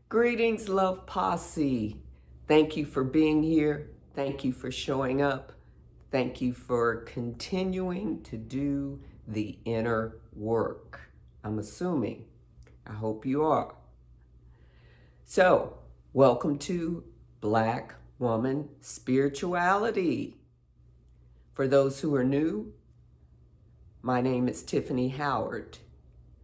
Greetings, Love Posse. Thank you for being here. Thank you for showing up. Thank you for continuing to do the inner work. I'm assuming. I hope you are. So, welcome to Black Woman Spirituality. For those who are new, my name is Tyffany Howard.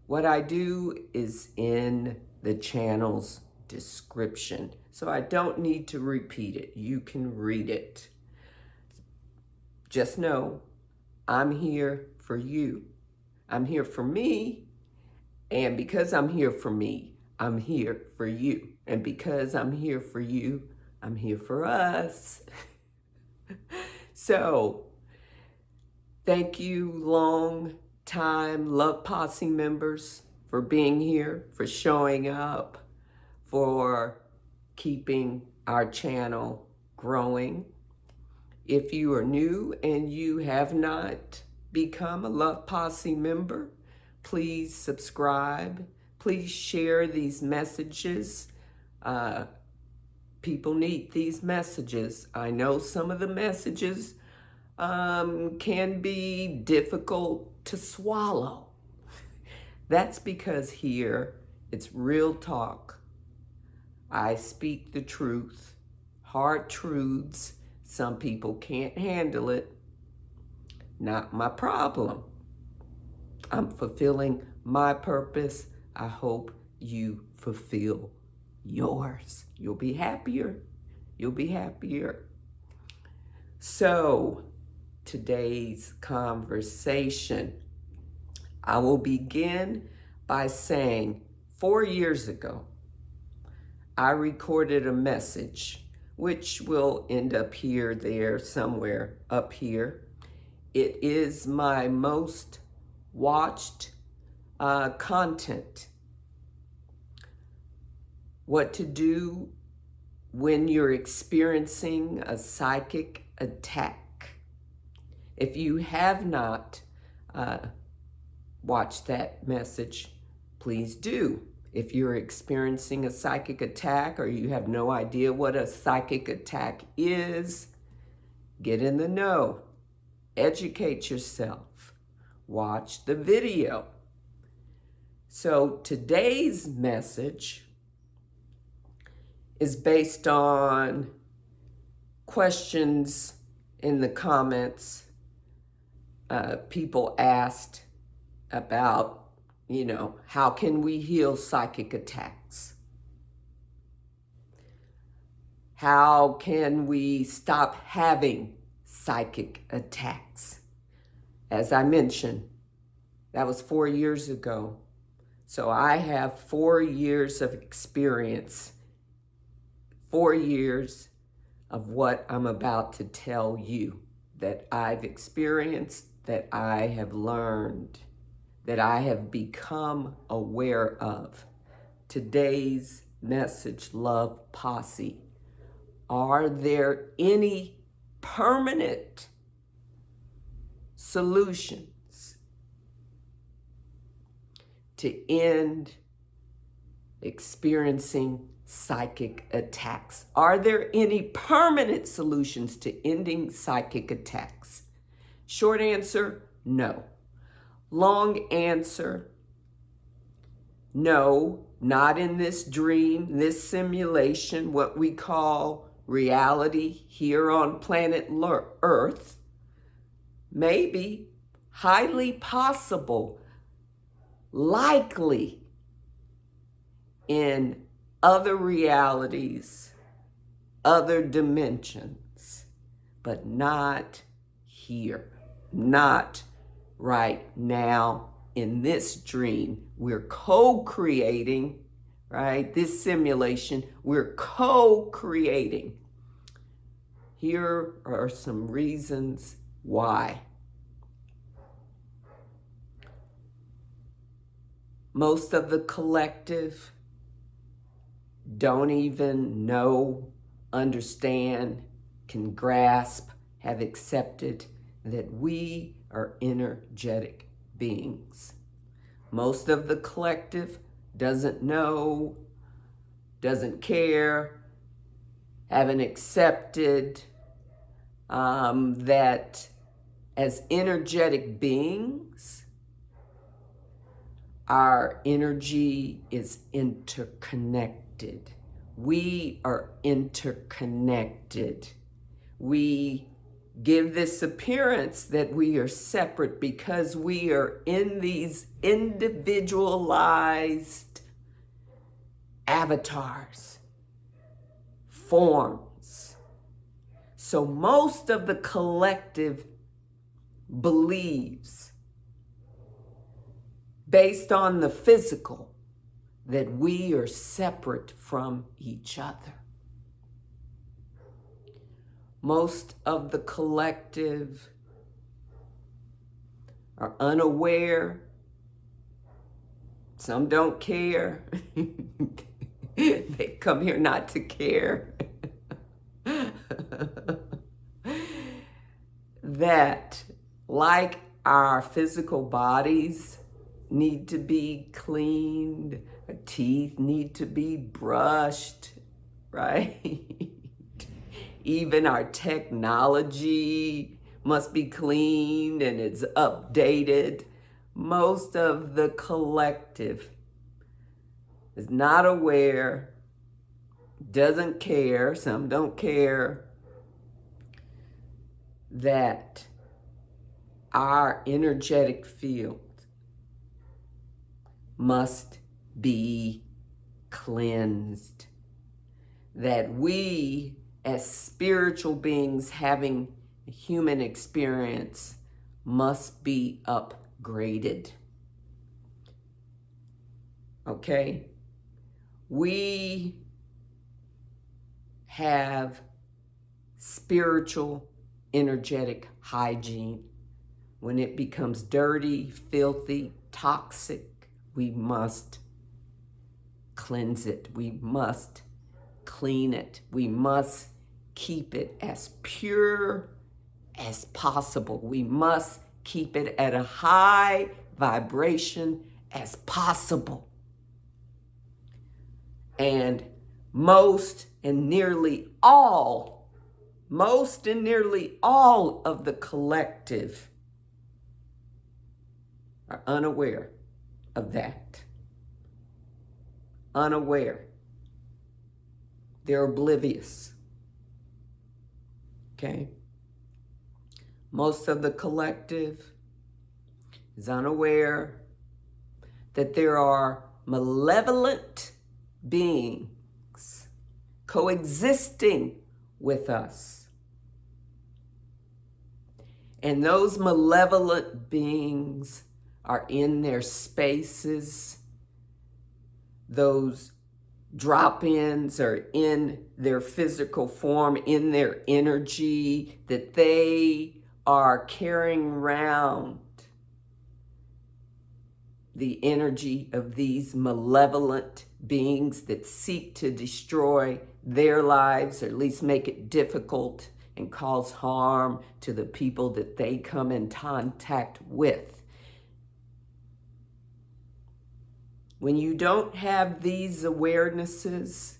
What I do is in the channel's description, so I don't need to repeat it. You can read it. Just know I'm here for you. I'm here for me, and because I'm here for me, I'm here for you. And because I'm here for you, I'm here for us. So, thank you, long time Love Posse members, for being here, for showing up, for keeping our channel growing. If you are new and you have not become a Love Posse member, please subscribe. Please share these messages. People need these messages. I know some of the messages can be difficult to swallow. That's because here it's real talk. I speak the truth, hard truths. Some people can't handle it. Not my problem. I'm fulfilling my purpose. I hope you fulfill yours. You'll be happier. You'll be happier. So, today's conversation, I will begin by saying 4 years ago, I recorded a message, which will end up here, there, somewhere up here. It is my most watched content. What to do when you're experiencing a psychic attack. If you have not watched that message, please do. If you're experiencing a psychic attack or you have no idea what a psychic attack is, get in the know. Educate yourself. Watch the video. So today's message is based on questions in the comments. People asked about, how can we heal psychic attacks? How can we stop having psychic attacks? As I mentioned, that was 4 years ago. So I have 4 years of experience, 4 years of what I'm about to tell you that I've experienced, that I have learned, that I have become aware of. Today's message, Love Posse. Are there any permanent solutions to end experiencing psychic attacks? Are there any permanent solutions to ending psychic attacks? Short answer, no. Long answer, no, not in this dream, this simulation, what we call reality here on planet Earth. Maybe, highly possible, likely in other realities, other dimensions, but not here, not right now in this dream. We're co-creating, right? This simulation, we're co-creating. Here are some reasons why. Most of the collective don't even know, understand, can grasp, have accepted that we are energetic beings. Most of the collective doesn't know, doesn't care, haven't accepted that as energetic beings, our energy is interconnected. We are interconnected. We give this appearance that we are separate because we are in these individualized avatars, forms. So most of the collective believes, based on the physical, that we are separate from each other. Most of the collective are unaware. Some don't care. They come here not to care. That, like our physical bodies need to be cleaned, our teeth need to be brushed, right? Even our technology must be cleaned and it's updated. Most of the collective is not aware, doesn't care, some don't care, that our energetic field must be cleansed. That we, as spiritual beings having a human experience, must be upgraded. Okay? We have spiritual energetic hygiene. When it becomes dirty, filthy, toxic, we must cleanse it. We must clean it. We must keep it as pure as possible. We must keep it at a high vibration as possible. And most and nearly all of the collective are unaware of that. Unaware. They're oblivious. Okay? Most of the collective is unaware that there are malevolent beings coexisting with us. And those malevolent beings are in their spaces. Those drop-ins are in their physical form, in their energy, that they are carrying around the energy of these malevolent beings that seek to destroy their lives, or at least make it difficult and cause harm to the people that they come in contact with. When you don't have these awarenesses,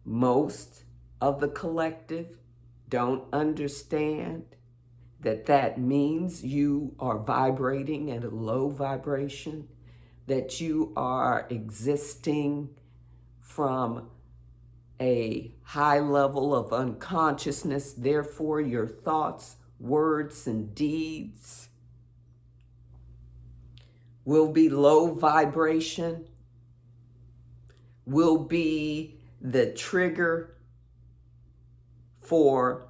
most of the collective don't understand that that means you are vibrating at a low vibration, that you are existing from a high level of unconsciousness. Therefore, your thoughts, words, and deeds will be low vibration, will be the trigger for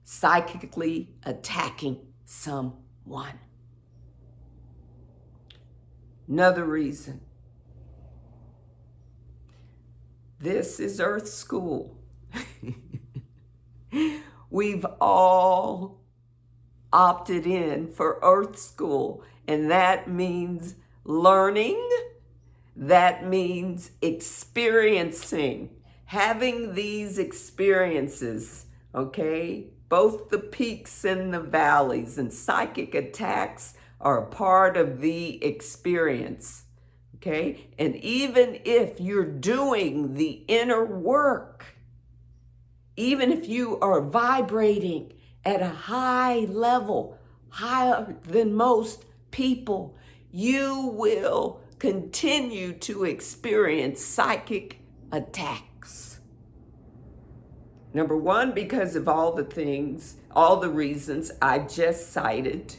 psychically attacking someone. Another reason. This is Earth School. We've all opted in for Earth School, and that means learning. That means experiencing, having these experiences, okay? Both the peaks and the valleys, and psychic attacks are a part of the experience, okay? And even if you're doing the inner work, even if you are vibrating at a high level, higher than most people, you will continue to experience psychic attacks. Number one, because of all the things, all the reasons I just cited.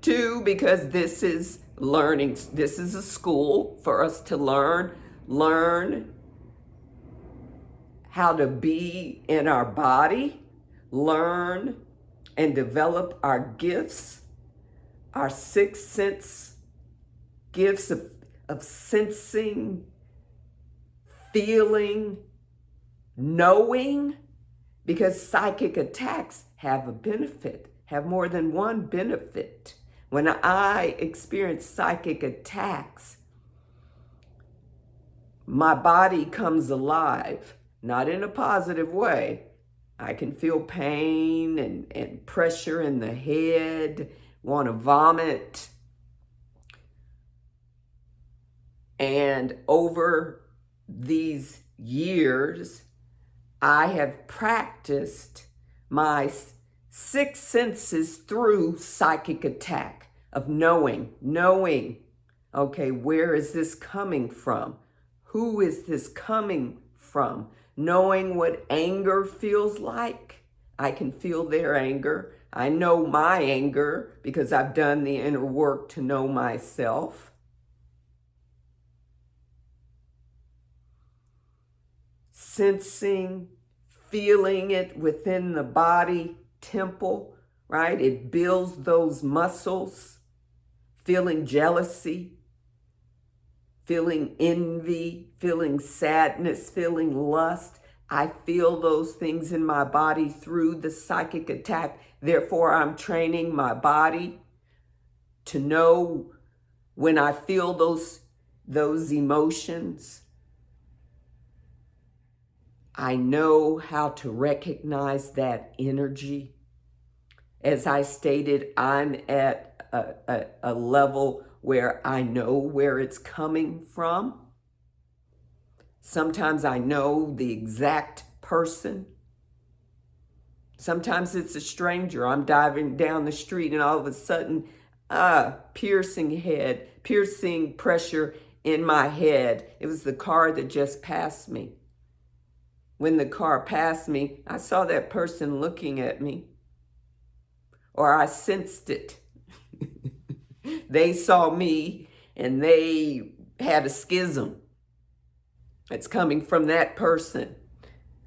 Two, because this is learning. This is a school for us to learn how to be in our body, learn and develop our gifts, our sixth sense gifts of sensing, feeling, knowing, because psychic attacks have a benefit, have more than one benefit. When I experience psychic attacks, my body comes alive, not in a positive way. I can feel pain and pressure in the head, want to vomit. And over these years, I have practiced my six senses through psychic attack of knowing, okay, where is this coming from? Who is this coming from? Knowing what anger feels like. I can feel their anger. I know my anger because I've done the inner work to know myself. Sensing, feeling it within the body temple, right? It builds those muscles. Feeling jealousy, feeling envy, feeling sadness, feeling lust. I feel those things in my body through the psychic attack. Therefore, I'm training my body to know when I feel those emotions. I know how to recognize that energy. As I stated, I'm at a level where I know where it's coming from. Sometimes I know the exact person. Sometimes it's a stranger. I'm driving down the street and all of a sudden, piercing pressure in my head. It was the car that just passed me. When the car passed me, I saw that person looking at me, or I sensed it. They saw me and they had a schism. It's coming from that person.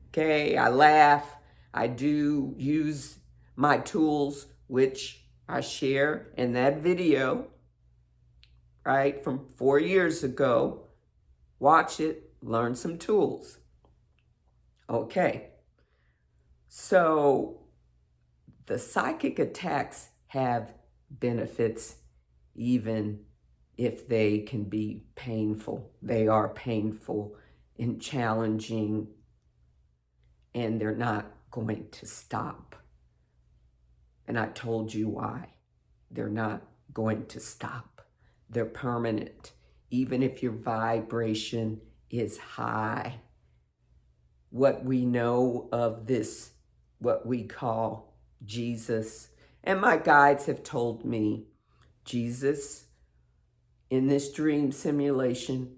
Okay, I laugh. I do use my tools, which I share in that video, right, from 4 years ago. Watch it, learn some tools. Okay, so the psychic attacks have benefits, even if they can be painful. They are painful and challenging, and they're not going to stop. And I told you why. They're not going to stop. They're permanent. Even if your vibration is high, what we know of this, what we call Jesus, and my guides have told me, Jesus in this dream simulation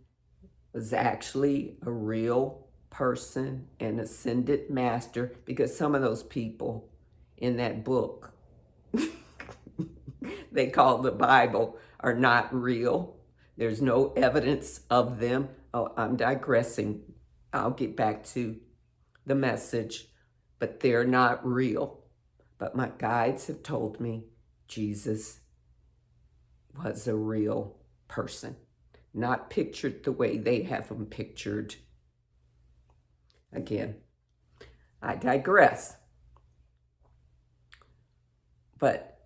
was actually a real person, an ascended master, because some of those people in that book they call the Bible are not real. There's no evidence of them. Oh, I'm digressing. I'll get back to the message, but they're not real. But my guides have told me Jesus was a real person, not pictured the way they have him pictured. Again, I digress. But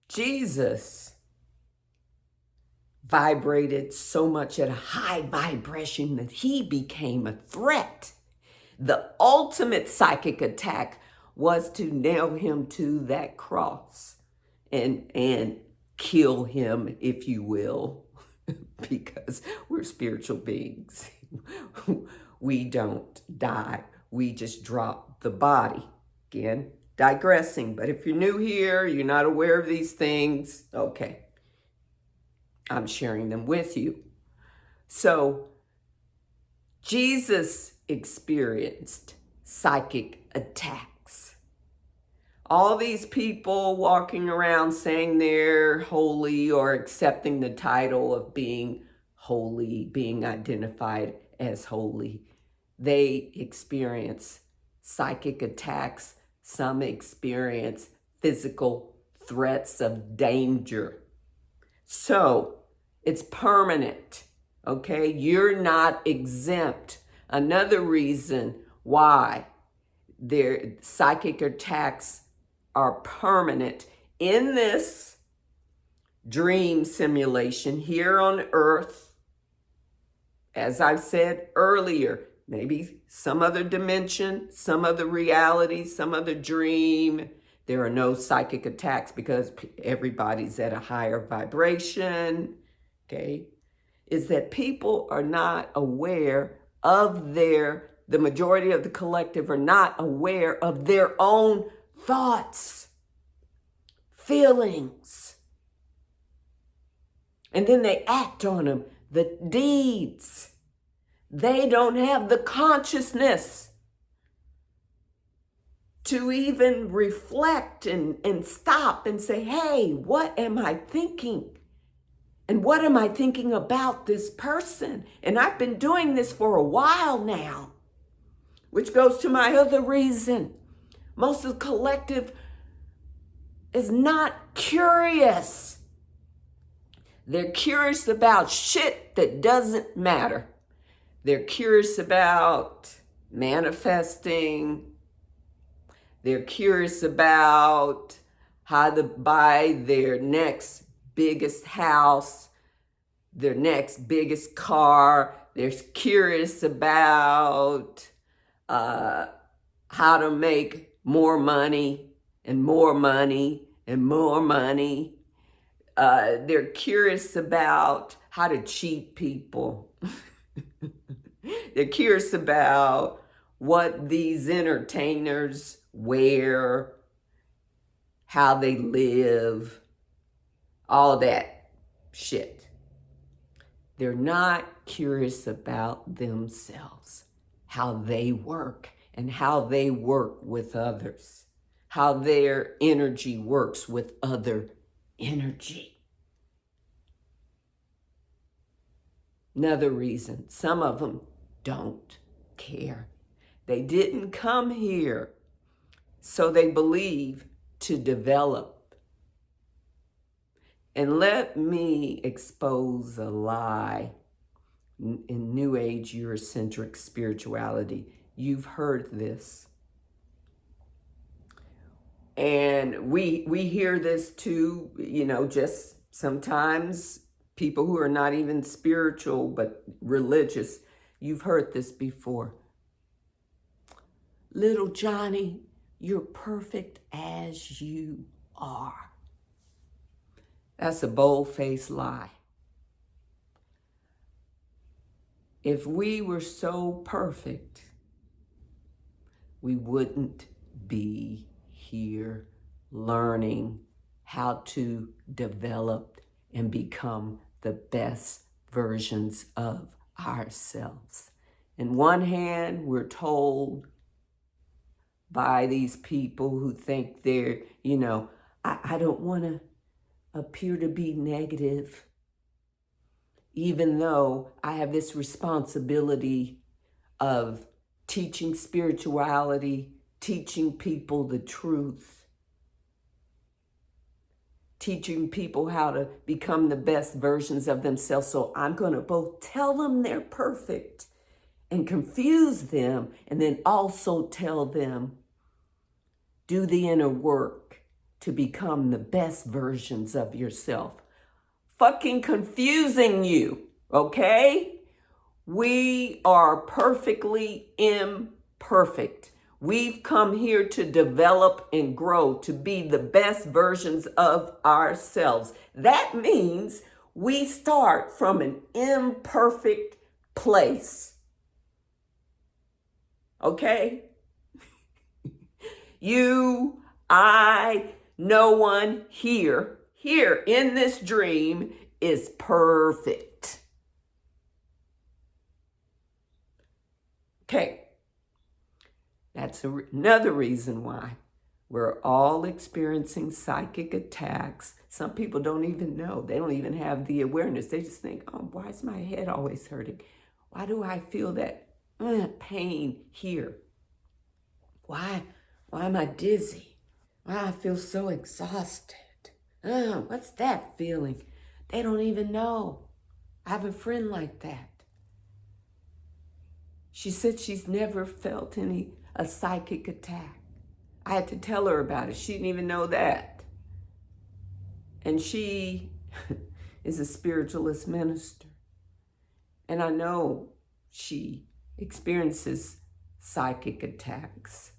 Jesus vibrated so much at a high vibration that he became a threat. The ultimate psychic attack was to nail him to that cross. And kill him, if you will, because we're spiritual beings. We don't die. We just drop the body. Again, digressing. But if you're new here, you're not aware of these things, okay, I'm sharing them with you. So, Jesus experienced psychic attacks. All these people walking around saying they're holy or accepting the title of being holy, being identified as holy, they experience psychic attacks. Some experience physical threats of danger. So it's permanent, okay? You're not exempt. Another reason why their psychic attacks are permanent in this dream simulation here on Earth. As I've said earlier, maybe some other dimension, some other reality, some other dream, there are no psychic attacks because everybody's at a higher vibration, okay? Is that people are not aware of the majority of the collective are not aware of their own thoughts, feelings, and then they act on them, the deeds. They don't have the consciousness to even reflect and stop and say, hey, what am I thinking? And what am I thinking about this person? And I've been doing this for a while now, which goes to my other reason. Most of the collective is not curious. They're curious about shit that doesn't matter. They're curious about manifesting. They're curious about how to buy their next biggest house, their next biggest car. They're curious about how to make more money and more money and more money. They're curious about how to cheat people. They're curious about what these entertainers wear, how they live, all that shit. They're not curious about themselves, how they work and how they work with others, how their energy works with other energy. Another reason, some of them don't care. They didn't come here, so they believe, to develop. And let me expose a lie in New Age Eurocentric spirituality. You've heard this. And we hear this too, just sometimes people who are not even spiritual but religious. You've heard this before. Little Johnny, you're perfect as you are. That's a bold-faced lie. If we were so perfect, we wouldn't be here learning how to develop and become the best versions of ourselves. In one hand, we're told by these people who think they're, I don't want to appear to be negative, even though I have this responsibility of teaching spirituality, teaching people the truth, teaching people how to become the best versions of themselves. So I'm going to both tell them they're perfect and confuse them, and then also tell them, do the inner work to become the best versions of yourself. Fucking confusing you, okay? We are perfectly imperfect. We've come here to develop and grow, to be the best versions of ourselves. That means we start from an imperfect place. Okay? You, I, no one here in this dream is perfect. Okay. That's another reason why we're all experiencing psychic attacks. Some people don't even know. They don't even have the awareness. They just think, oh, why is my head always hurting? Why do I feel that pain here? Why am I dizzy? Why I feel so exhausted? What's that feeling? They don't even know. I have a friend like that. She said she's never felt a psychic attack. I had to tell her about it. She didn't even know that. And she is a spiritualist minister. And I know she experiences psychic attacks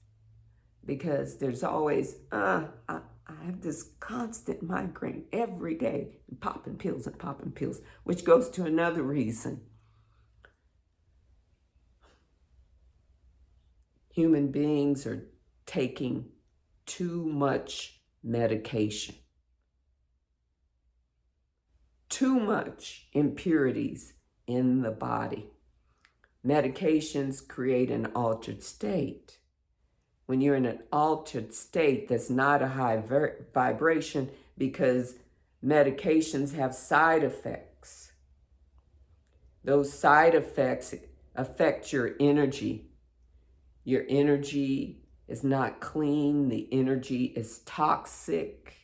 because there's always, I have this constant migraine every day, and popping pills, which goes to another reason. Human beings are taking too much medication. Too much impurities in the body. Medications create an altered state. When you're in an altered state, that's not a high vibration because medications have side effects. Those side effects affect your energy. Your energy is not clean. The energy is toxic.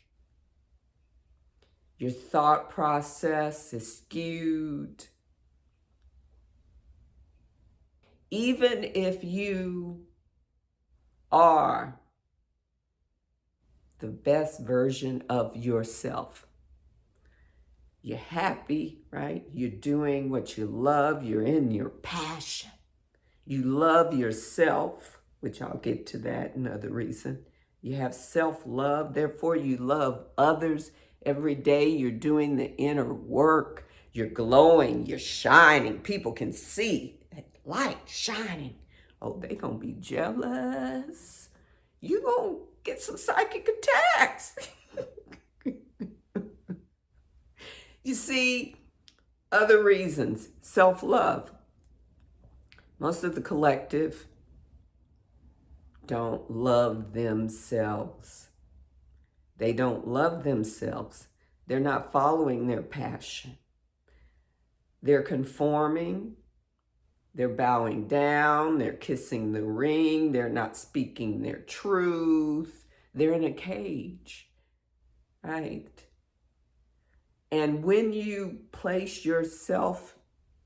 Your thought process is skewed. Even if you are the best version of yourself, you're happy, right? You're doing what you love. You're in your passion. You love yourself, which I'll get to that another reason. You have self-love, therefore you love others. Every day you're doing the inner work. You're glowing, you're shining. People can see that light shining. Oh, they gonna be jealous. You gonna get some psychic attacks. You see, other reasons, self-love. Most of the collective don't love themselves. They don't love themselves. They're not following their passion. They're conforming. They're bowing down. They're kissing the ring. They're not speaking their truth. They're in a cage, right? And when you place yourself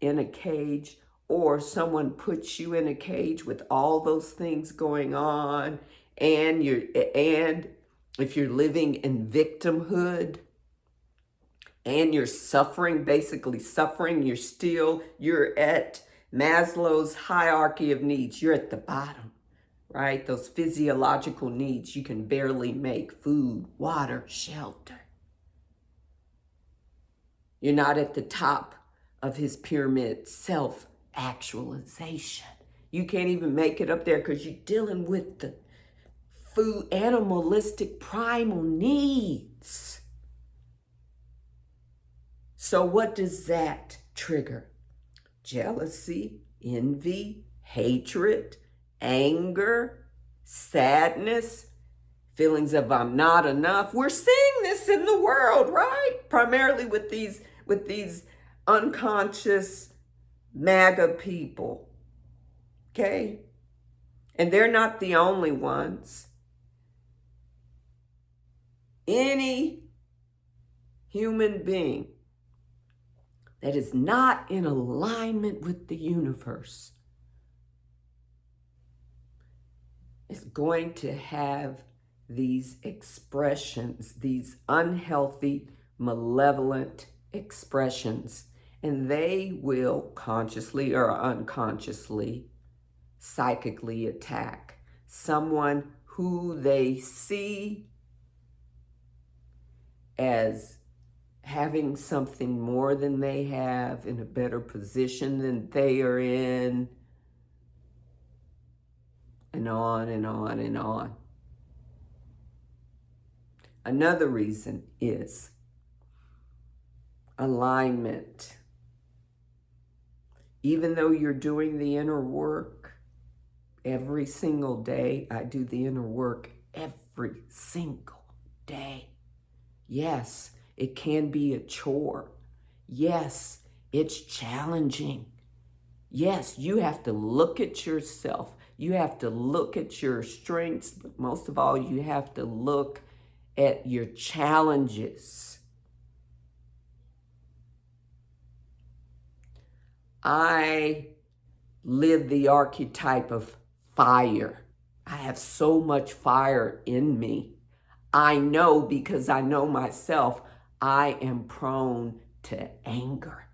in a cage, or someone puts you in a cage with all those things going on, and if you're living in victimhood and you're suffering, basically suffering, you're at Maslow's hierarchy of needs. You're at the bottom, right? Those physiological needs you can barely make: food, water, shelter. You're not at the top of his pyramid, self-actualization. You can't even make it up there because you're dealing with the food, animalistic, primal needs. So what does that trigger? Jealousy, envy, hatred, anger, sadness, feelings of I'm not enough. We're seeing this in the world, right? Primarily with these unconscious MAGA people, okay? And they're not the only ones. Any human being that is not in alignment with the universe is going to have these expressions, these unhealthy, malevolent expressions, and they will consciously or unconsciously, psychically attack someone who they see as having something more than they have, in a better position than they are in, and on and on and on. Another reason is alignment. Even though you're doing the inner work every single day, I do the inner work every single day. Yes, it can be a chore. Yes, it's challenging. Yes, you have to look at yourself. You have to look at your strengths, but most of all, you have to look at your challenges. I live the archetype of fire. I have so much fire in me. I know, because I know myself, I am prone to anger.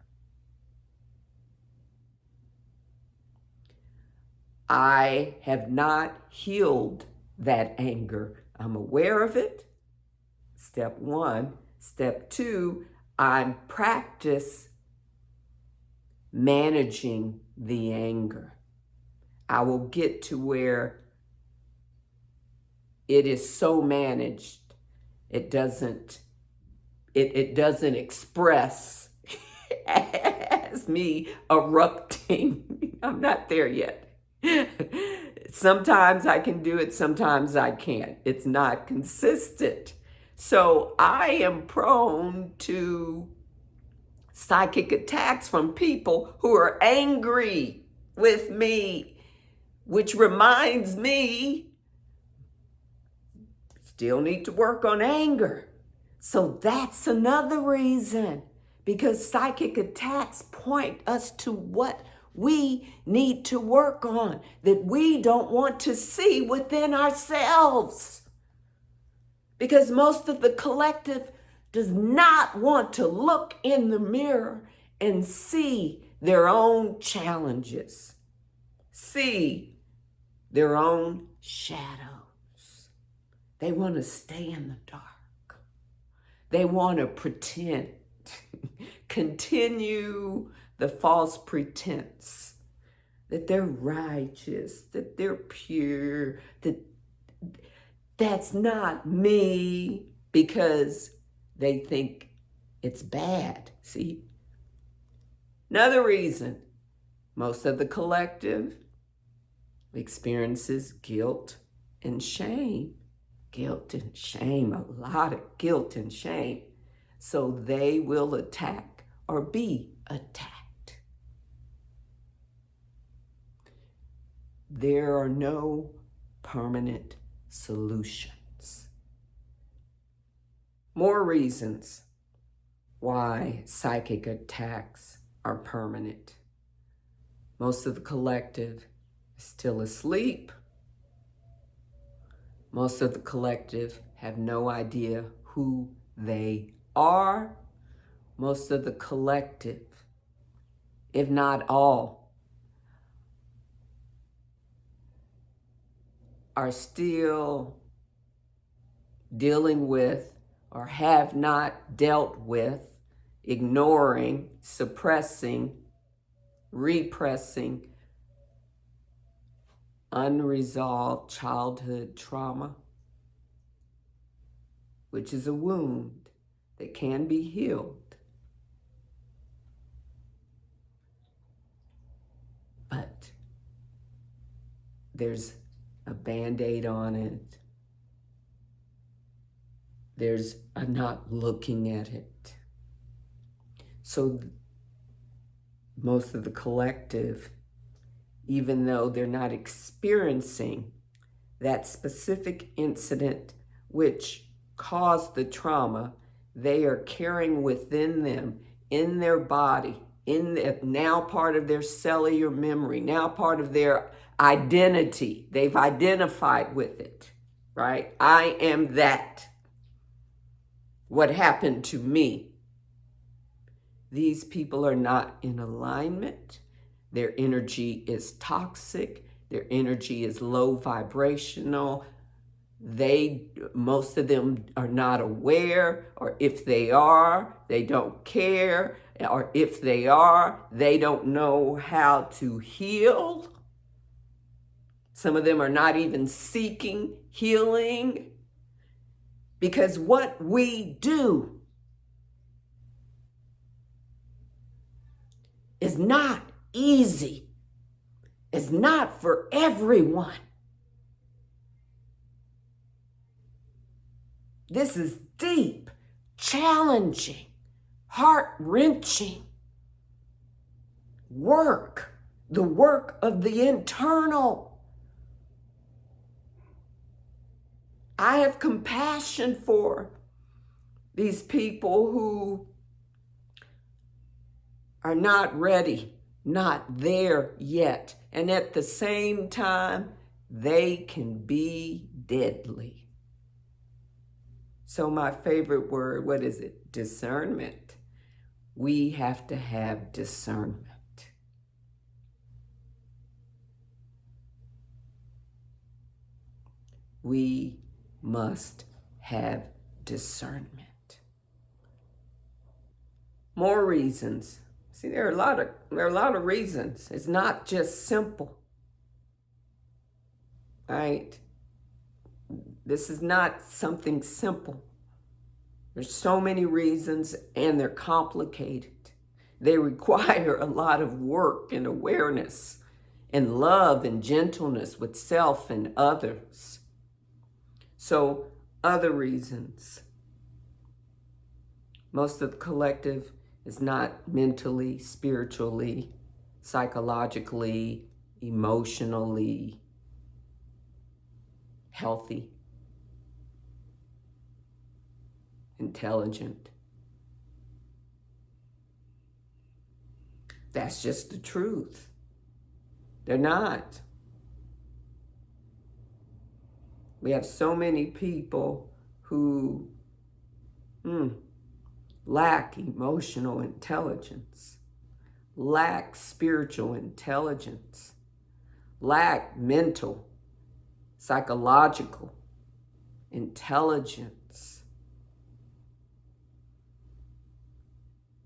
I have not healed that anger. I'm aware of it. Step one. Step two, I practice managing the anger. I will get to where it is so managed, it doesn't express as me erupting. I'm not there yet. Sometimes I can do it, sometimes I can't. It's not consistent. So I am prone to psychic attacks from people who are angry with me, which reminds me, still need to work on anger. So that's another reason, because psychic attacks point us to what we need to work on, that we don't want to see within ourselves. Because most of the collective does not want to look in the mirror and see their own challenges, see their own shadows. They want to stay in the dark. They want to pretend, continue the false pretense that they're righteous, that they're pure, that's not me, because they think it's bad. See? Another reason, most of the collective experiences guilt and shame. Guilt and shame, a lot of guilt and shame. So they will attack or be attacked. There are no permanent solutions. More reasons why psychic attacks are permanent. Most of the collective is still asleep. Most of the collective have no idea who they are. Most of the collective, if not all, are still dealing with or have not dealt with ignoring, suppressing, repressing unresolved childhood trauma, which is a wound that can be healed. But there's a Band-Aid on it. There's a not looking at it. So most of the collective, even though they're not experiencing that specific incident which caused the trauma, they are carrying within them, in their body, now part of their cellular memory, now part of their identity. They've identified with it, right? I am that. What happened to me? These people are not in alignment. Their energy is toxic. Their energy is low vibrational. Most of them are not aware, or if they are, they don't care, or if they are, they don't know how to heal. Some of them are not even seeking healing, because what we do is not easy. It's not for everyone. This is deep, challenging, heart-wrenching work, the work of the internal. I have compassion for these people who are not ready, not there yet. And at the same time, they can be deadly. So my favorite word, what is it? Discernment. We have to have discernment. We must have discernment. More reasons. See, there are a lot of reasons. It's not just simple. Right? This is not something simple. There's so many reasons, and they're complicated. They require a lot of work and awareness and love and gentleness with self and others. So, other reasons. Most of the collective is not mentally, spiritually, psychologically, emotionally healthy, intelligent. That's just the truth. They're not. We have so many people who lack emotional intelligence, lack spiritual intelligence, lack mental, psychological intelligence.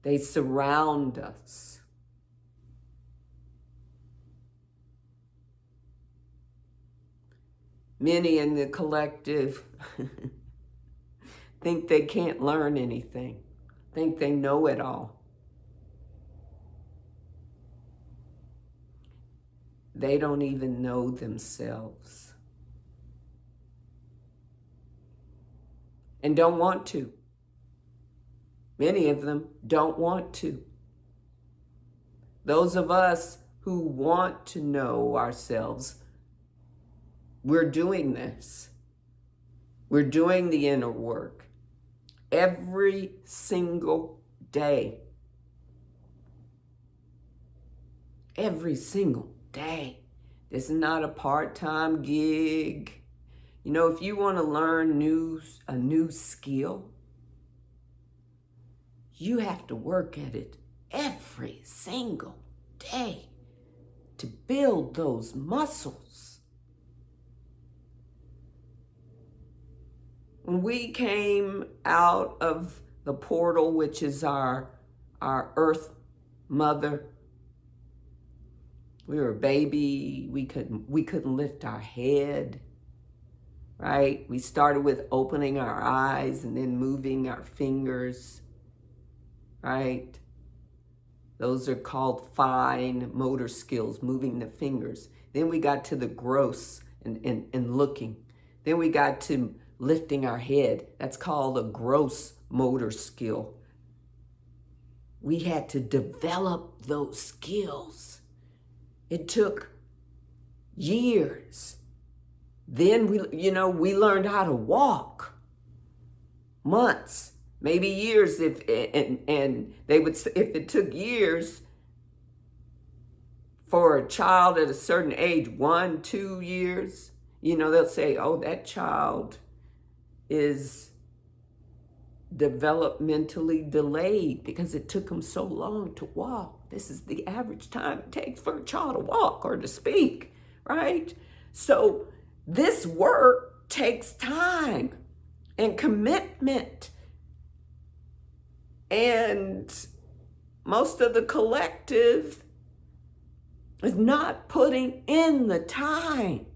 They surround us. Many in the collective think they can't learn anything, think they know it all. They don't even know themselves. And don't want to. Many of them don't want to. Those of us who want to know ourselves, we're doing this. We're doing the inner work every single day. Every single day. This is not a part-time gig. You know, if you want to learn a new skill, you have to work at it every single day to build those muscles. When we came out of the portal, which is our earth mother, we were a baby, we couldn't lift our head, right? We started with opening our eyes and then moving our fingers, right? Those are called fine motor skills, moving the fingers. Then we got to the gross and looking. Then we got to lifting our head. That's called a gross motor skill. We had to develop those skills. It took years. Then we learned how to walk. Months, maybe years, if it took years for a child at a certain age, 1, 2 years, they'll say, oh, that child is developmentally delayed because it took them so long to walk. This is the average time it takes for a child to walk or to speak, right? So this work takes time and commitment. And most of the collective is not putting in the time.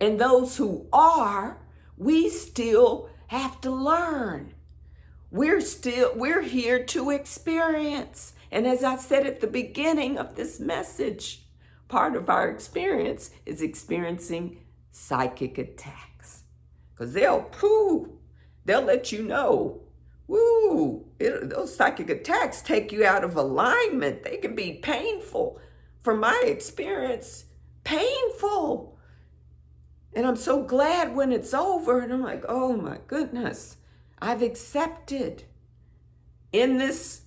And those who are, we still have to learn. We're here to experience. And as I said at the beginning of this message, part of our experience is experiencing psychic attacks. Because they'll let you know, those psychic attacks take you out of alignment. They can be painful. From my experience, painful. And I'm so glad when it's over. And I'm like, oh my goodness, I've accepted in this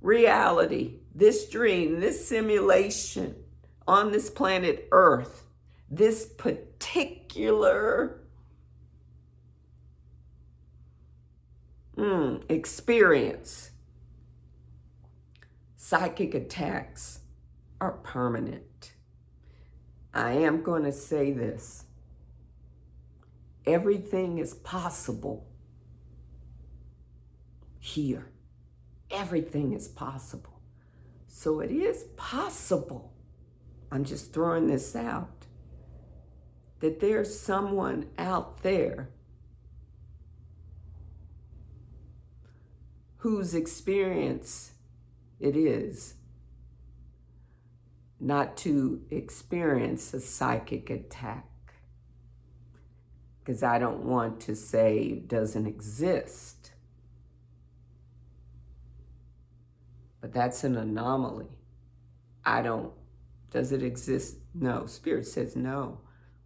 reality, this dream, this simulation on this planet Earth, this particular experience. Psychic attacks are permanent. I am going to say this. Everything is possible here. Everything is possible. So it is possible, I'm just throwing this out, that there's someone out there whose experience it is not to experience a psychic attack. Because I don't want to say it doesn't exist. But that's an anomaly. Does it exist? No. Spirit says no.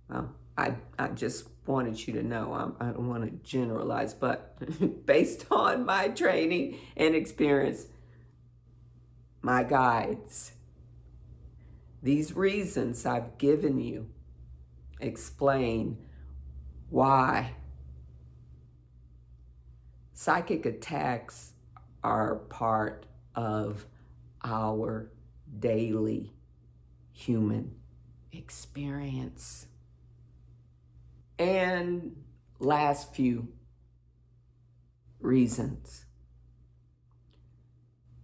Well, I just wanted you to know. I don't want to generalize, but based on my training and experience, my guides, these reasons I've given you explain why psychic attacks are part of our daily human experience. And last few reasons.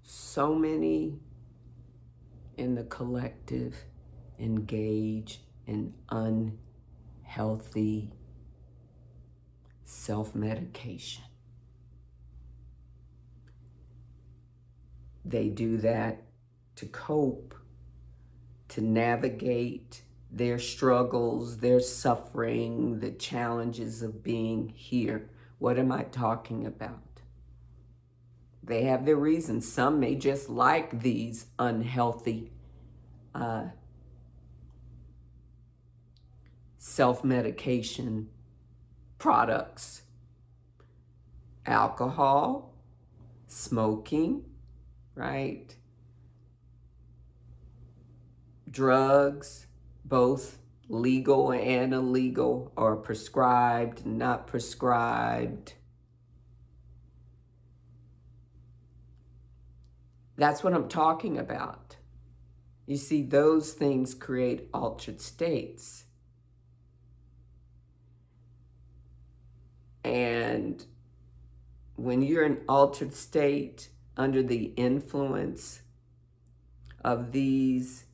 So many in the collective engage in unhealthy self-medication. They do that to cope, to navigate their struggles, their suffering, the challenges of being here. What am I talking about? They have their reasons. Some may just like these unhealthy self-medication products. Alcohol, smoking, right? Drugs, both legal and illegal, or prescribed, not prescribed. That's what I'm talking about. You see, those things create altered states. And when you're in altered state under the influence of these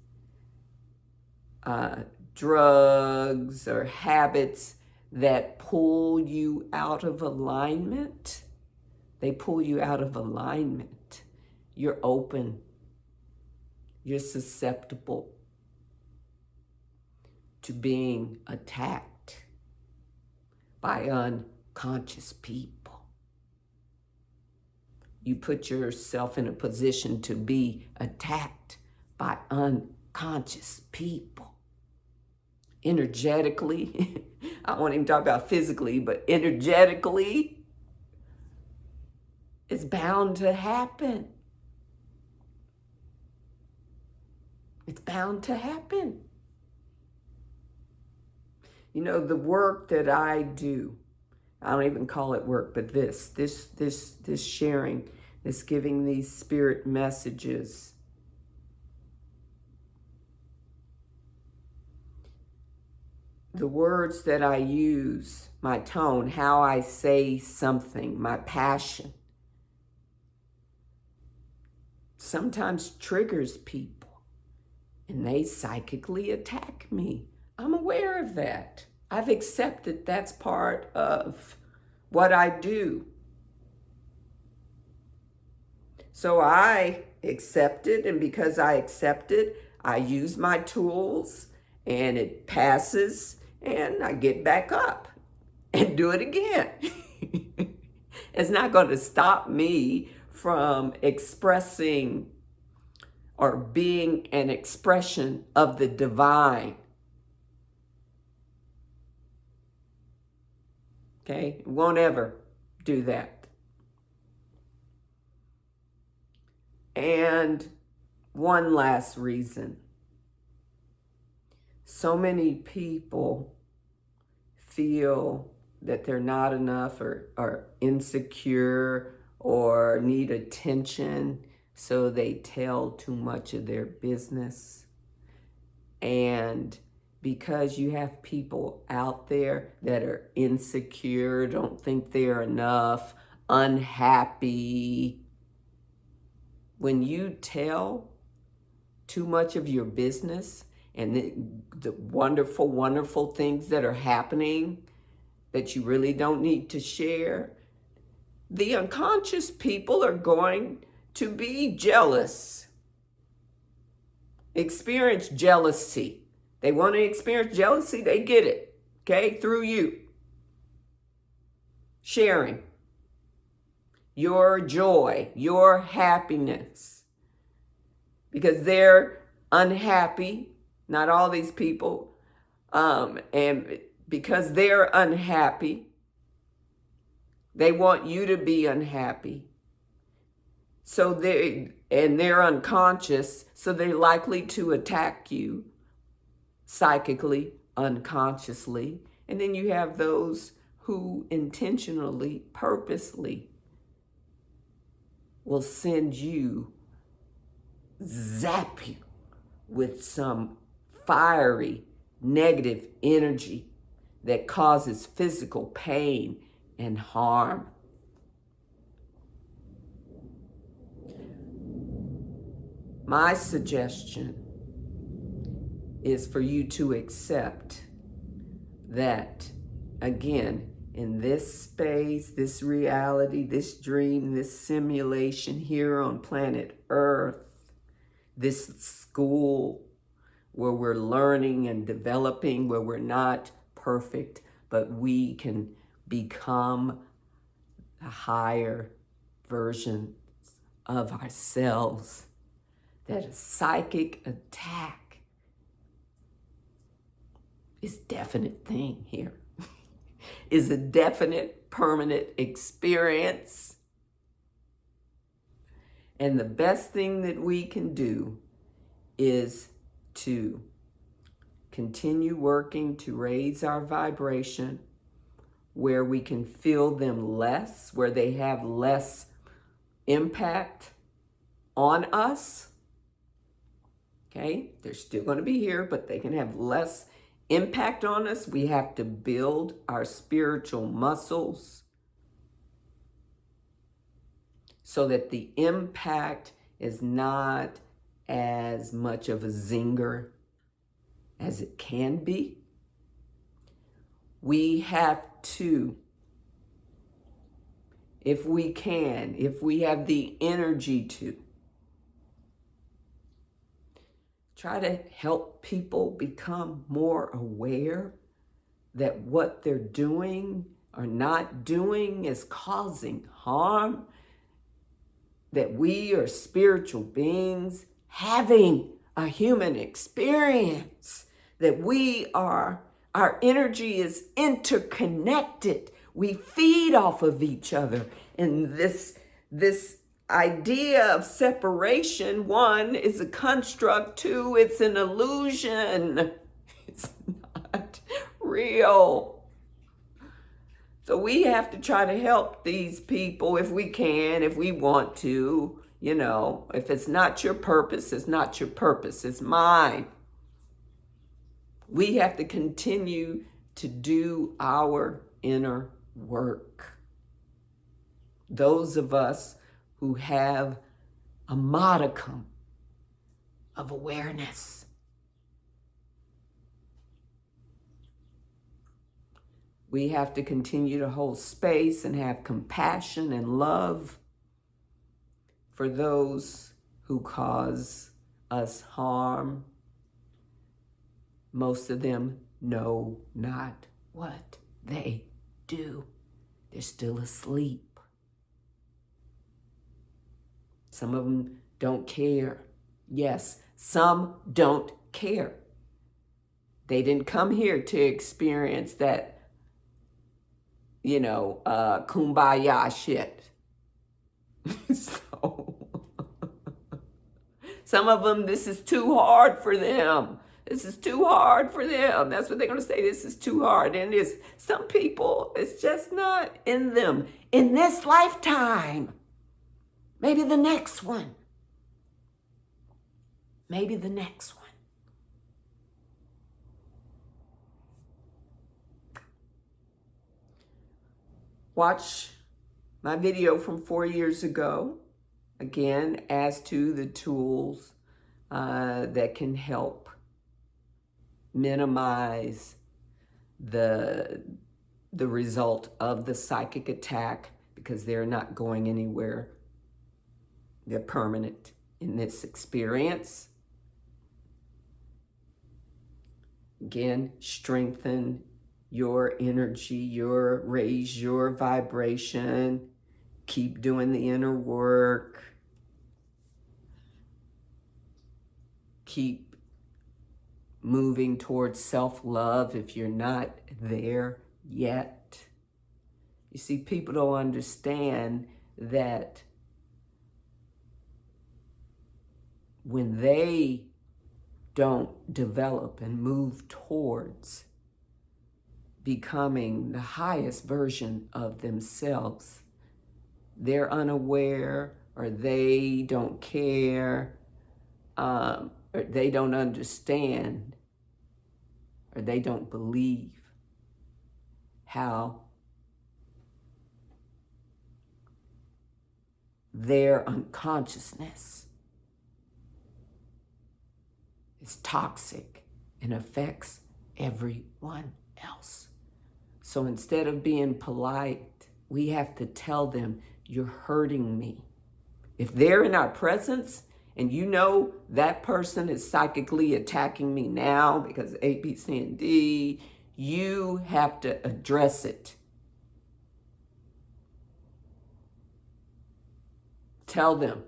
drugs or habits that pull you out of alignment, they pull you out of alignment. You're open. You're susceptible to being attacked by unconscious people. You put yourself in a position to be attacked by unconscious people. Energetically, I won't even talk about physically, but energetically, it's bound to happen. It's bound to happen. You know, the work that I do, I don't even call it work, but this sharing, this giving these spirit messages, the words that I use, my tone, how I say something, my passion, sometimes triggers people and they psychically attack me. I'm aware of that. I've accepted that's part of what I do. So I accept it, and because I accept it, I use my tools, and it passes, and I get back up and do it again. It's not going to stop me from expressing or being an expression of the divine. Okay? It won't ever do that. And one last reason. So many people feel that they're not enough or insecure or need attention, so they tell too much of their business. And because you have people out there that are insecure, don't think they're enough, unhappy, when you tell too much of your business and the wonderful, wonderful things that are happening that you really don't need to share, the unconscious people are going to be jealous, experience jealousy. They want to experience jealousy, they get it, okay, through you. Sharing your joy, your happiness. Because they're unhappy, not all these people, and because they're unhappy, they want you to be unhappy. So they're unconscious, so they're likely to attack you psychically, unconsciously. And then you have those who intentionally, purposely will zap you with some fiery, negative energy that causes physical pain and harm. My suggestion is for you to accept that, again, in this space, this reality, this dream, this simulation here on planet Earth, this school where we're learning and developing, where we're not perfect, but we can become a higher version of ourselves, that a psychic attack is a definite thing here. Is a definite, permanent experience. And the best thing that we can do is to continue working to raise our vibration where we can feel them less, where they have less impact on us. Okay, they're still going to be here, but they can have less impact on us. We have to build our spiritual muscles so that the impact is not as much of a zinger as it can be. We have to, if we can, if we have the energy to, try to help people become more aware that what they're doing or not doing is causing harm, that we are spiritual beings having a human experience, that our energy is interconnected. We feed off of each other. And this idea of separation, one, is a construct. Two, it's an illusion. It's not real. So we have to try to help these people if we can, if we want to. You know, if it's not your purpose, it's not your purpose. It's mine. We have to continue to do our inner work. Those of us who have a modicum of awareness. We have to continue to hold space and have compassion and love for those who cause us harm. Most of them know not what they do. They're still asleep. Some of them don't care. Yes, some don't care. They didn't come here to experience that, kumbaya shit. So, some of them, this is too hard for them. This is too hard for them. That's what they're going to say. This is too hard. And some people, it's just not in them. In this lifetime. Maybe the next one. Maybe the next one. Watch my video from 4 years ago, again, as to the tools that can help minimize the result of the psychic attack, because they're not going anywhere. They're permanent in this experience. Again, strengthen your energy, raise your vibration, keep doing the inner work, keep moving towards self-love if you're not there yet. You see, people don't understand that when they don't develop and move towards becoming the highest version of themselves, they're unaware, or they don't care, or they don't understand, or they don't believe how their unconsciousness is toxic and affects everyone else. So instead of being polite, we have to tell them, you're hurting me. If they're in our presence and you know that person is psychically attacking me now because A, B, C, and D, you have to address it. Tell them.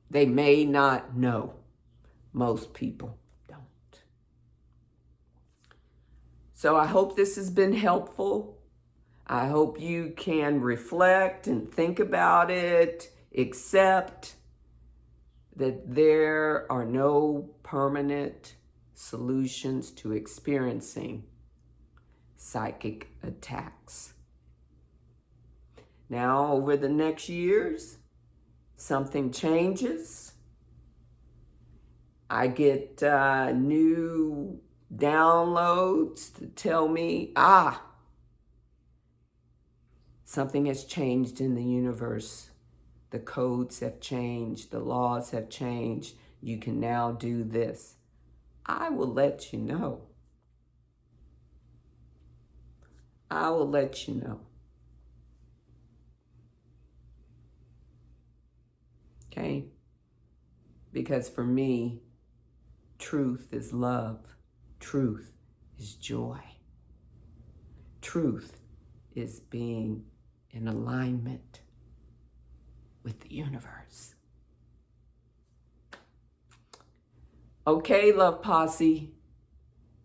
They may not know. Most people don't. So I hope this has been helpful. I hope you can reflect and think about it, accept that there are no permanent solutions to experiencing psychic attacks. Now, over the next years, something changes. I get new downloads to tell me, something has changed in the universe. The codes have changed. The laws have changed. You can now do this. I will let you know. I will let you know. Okay? Because for me, truth is love. Truth is joy. Truth is being in alignment with the universe. Okay, Love Posse.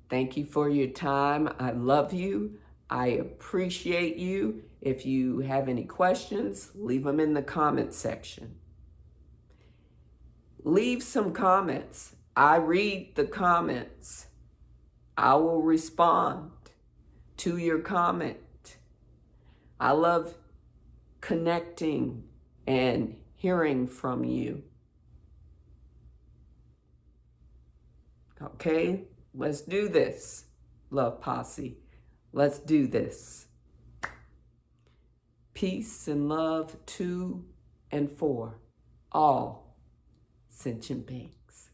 Thank you for your time. I love you. I appreciate you. If you have any questions, leave them in the comment section. Leave some comments. I read the comments. I will respond to your comment. I love connecting and hearing from you. Okay? Let's do this, Love Posse. Let's do this. Peace and love to and for all sentient beings.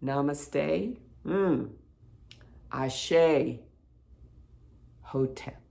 Namaste. Ashe. Hotep.